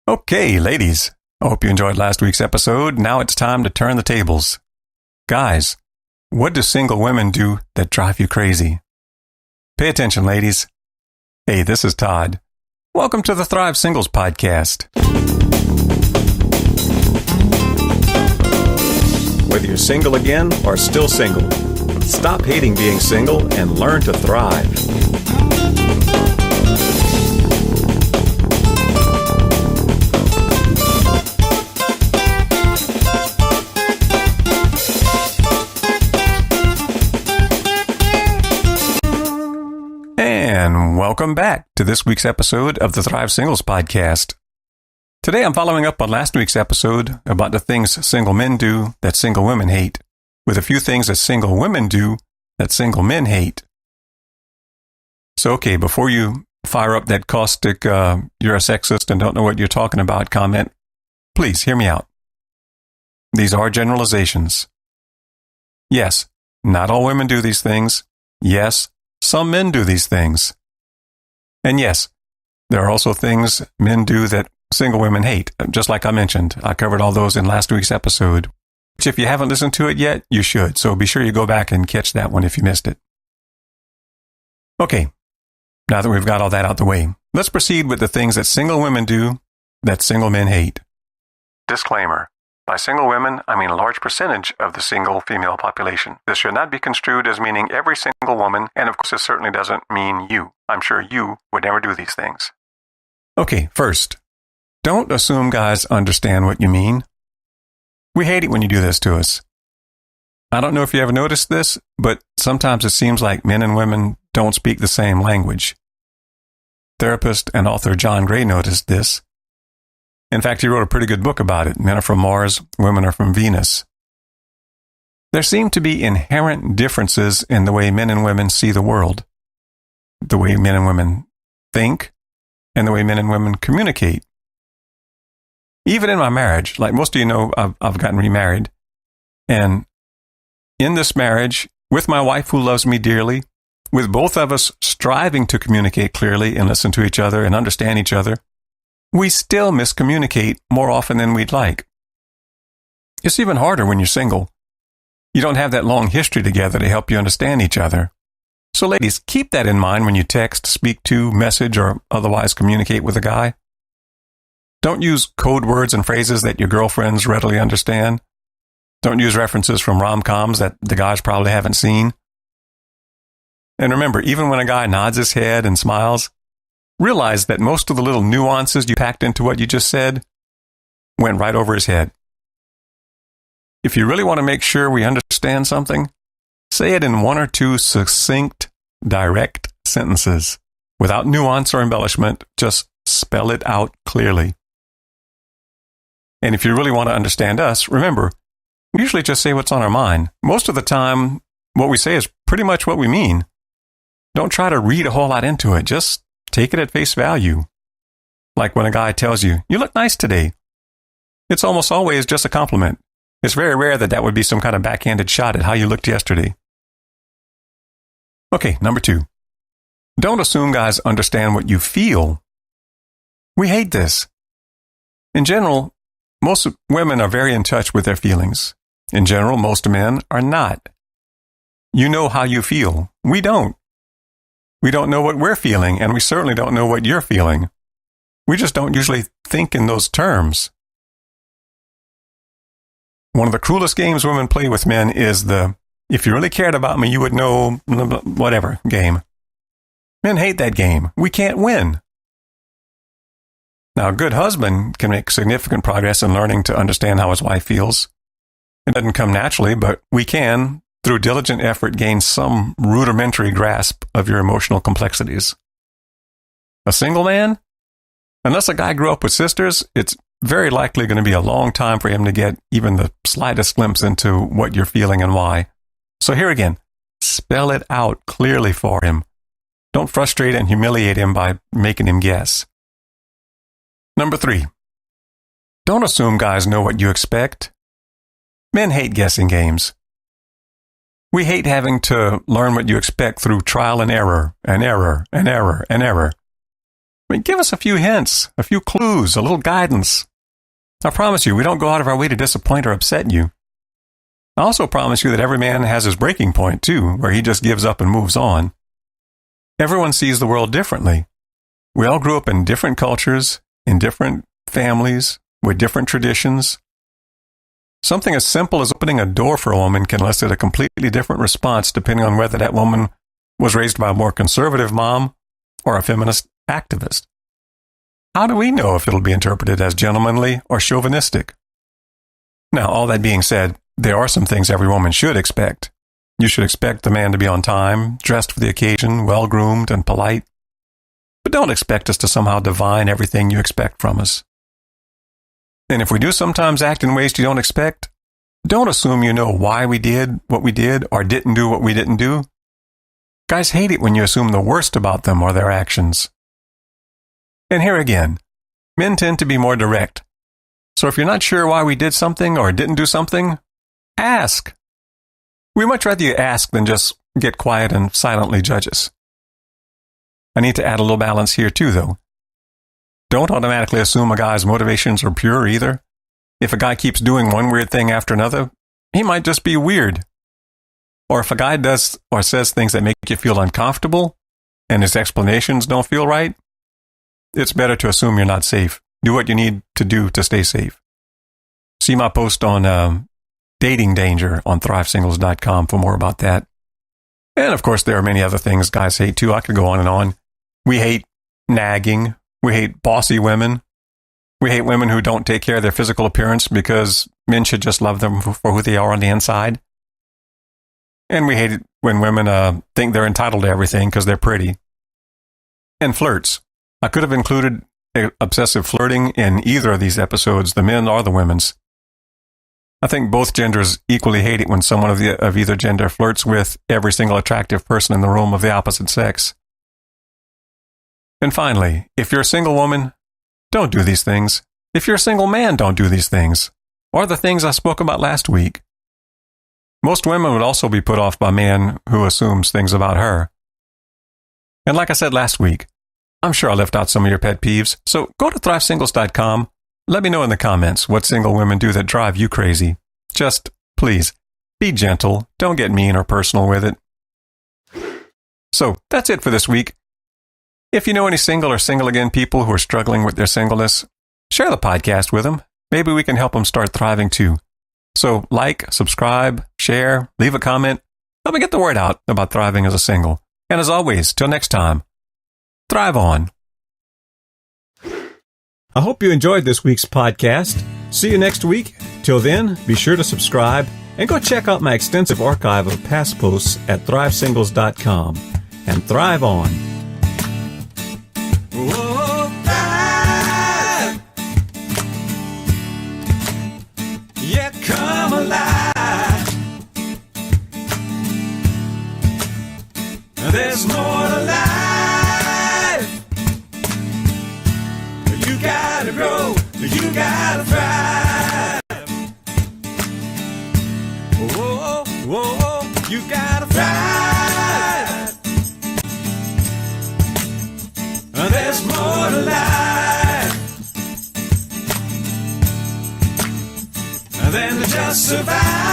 Okay, ladies, I hope you enjoyed last week's episode. Now it's time to turn the tables. Guys, what do single women do that drive you crazy? Pay attention, ladies. Hey, this is Todd. Welcome to the Thrive Singles Podcast. Whether you're single again or still single, stop hating being single and learn to thrive. And welcome back to this week's episode of the Thrive Singles Podcast. Today I'm following up on last week's episode about the things single men do that single women hate, with a few things that single women do that single men hate. So, okay, before you fire up that caustic, you're a sexist and don't know what you're talking about comment, please hear me out. These are generalizations. Yes, not all women do these things. Yes, some men do these things. And yes, there are also things men do that single women hate. Just like I mentioned, I covered all those in last week's episode, which if you haven't listened to it yet, you should. So be sure you go back and catch that one if you missed it. Okay, now that we've got all that out the way, let's proceed with the things that single women do that single men hate. Disclaimer. By single women, I mean a large percentage of the single female population. This should not be construed as meaning every single woman, and of course it certainly doesn't mean you. I'm sure you would never do these things. Okay, first, don't assume guys understand what you mean. We hate it when you do this to us. I don't know if you ever noticed this, but sometimes it seems like men and women don't speak the same language. Therapist and author John Gray noticed this. In fact, he wrote a pretty good book about it. Men are from Mars, women are from Venus. There seem to be inherent differences in the way men and women see the world, the way men and women think, and the way men and women communicate. Even in my marriage, like most of you know, I've gotten remarried. And in this marriage, with my wife who loves me dearly, with both of us striving to communicate clearly and listen to each other and understand each other, we still miscommunicate more often than we'd like. It's even harder when you're single. You don't have that long history together to help you understand each other. So ladies, keep that in mind when you text, speak to, message, or otherwise communicate with a guy. Don't use code words and phrases that your girlfriends readily understand. Don't use references from rom-coms that the guys probably haven't seen. And remember, even when a guy nods his head and smiles, realize that most of the little nuances you packed into what you just said went right over his head. If you really want to make sure we understand something, say it in one or two succinct, direct sentences. Without nuance or embellishment, just spell it out clearly. And if you really want to understand us, remember, we usually just say what's on our mind. Most of the time, what we say is pretty much what we mean. Don't try to read a whole lot into it. Just take it at face value. Like when a guy tells you, "You look nice today." It's almost always just a compliment. It's very rare that would be some kind of backhanded shot at how you looked yesterday. Okay, number 2. Don't assume guys understand what you feel. We hate this. In general, most women are very in touch with their feelings. In general, most men are not. You know how you feel. We don't. We don't know what we're feeling, and we certainly don't know what you're feeling. We just don't usually think in those terms. One of the cruelest games women play with men is the, "if you really cared about me, you would know," whatever game. Men hate that game. We can't win. Now, a good husband can make significant progress in learning to understand how his wife feels. It doesn't come naturally, but we can, through diligent effort, gain some rudimentary grasp of your emotional complexities. A single man? Unless a guy grew up with sisters, it's very likely going to be a long time for him to get even the slightest glimpse into what you're feeling and why. So here again, spell it out clearly for him. Don't frustrate and humiliate him by making him guess. Number 3, don't assume guys know what you expect. Men hate guessing games. We hate having to learn what you expect through trial and error, and error, and error, and error. I mean, give us a few hints, a few clues, a little guidance. I promise you, we don't go out of our way to disappoint or upset you. I also promise you that every man has his breaking point, too, where he just gives up and moves on. Everyone sees the world differently. We all grew up in different cultures, in different families, with different traditions. Something as simple as opening a door for a woman can elicit a completely different response depending on whether that woman was raised by a more conservative mom or a feminist activist. How do we know if it'll be interpreted as gentlemanly or chauvinistic? Now, all that being said, there are some things every woman should expect. You should expect the man to be on time, dressed for the occasion, well-groomed and polite. But don't expect us to somehow divine everything you expect from us. And if we do sometimes act in ways you don't expect, don't assume you know why we did what we did or didn't do what we didn't do. Guys hate it when you assume the worst about them or their actions. And here again, men tend to be more direct. So if you're not sure why we did something or didn't do something, ask. We much rather you ask than just get quiet and silently judge us. I need to add a little balance here too, though. Don't automatically assume a guy's motivations are pure either. If a guy keeps doing one weird thing after another, he might just be weird. Or if a guy does or says things that make you feel uncomfortable and his explanations don't feel right, it's better to assume you're not safe. Do what you need to do to stay safe. See my post on dating danger on thrivesingles.com for more about that. And of course, there are many other things guys hate too. I could go on and on. We hate nagging. We hate bossy women. We hate women who don't take care of their physical appearance because men should just love them for who they are on the inside. And we hate it when women think they're entitled to everything because they're pretty. And flirts. I could have included obsessive flirting in either of these episodes, the men or the women's. I think both genders equally hate it when someone of either gender flirts with every single attractive person in the room of the opposite sex. And finally, if you're a single woman, don't do these things. If you're a single man, don't do these things, or the things I spoke about last week. Most women would also be put off by a man who assumes things about her. And like I said last week, I'm sure I left out some of your pet peeves, so go to thrivesingles.com. Let me know in the comments what single women do that drive you crazy. Just, please, be gentle. Don't get mean or personal with it. So, that's it for this week. If you know any single or single-again people who are struggling with their singleness, share the podcast with them. Maybe we can help them start thriving too. So, like, subscribe, share, leave a comment. Help me get the word out about thriving as a single. And as always, till next time, thrive on. I hope you enjoyed this week's podcast. See you next week. Till then, be sure to subscribe and go check out my extensive archive of past posts at thrivesingles.com. And thrive on. Oh, thrive. Yeah, come alive. There's more to life. You gotta grow, you gotta thrive. Whoa, whoa, you gotta thrive. There's more to life than to just survive.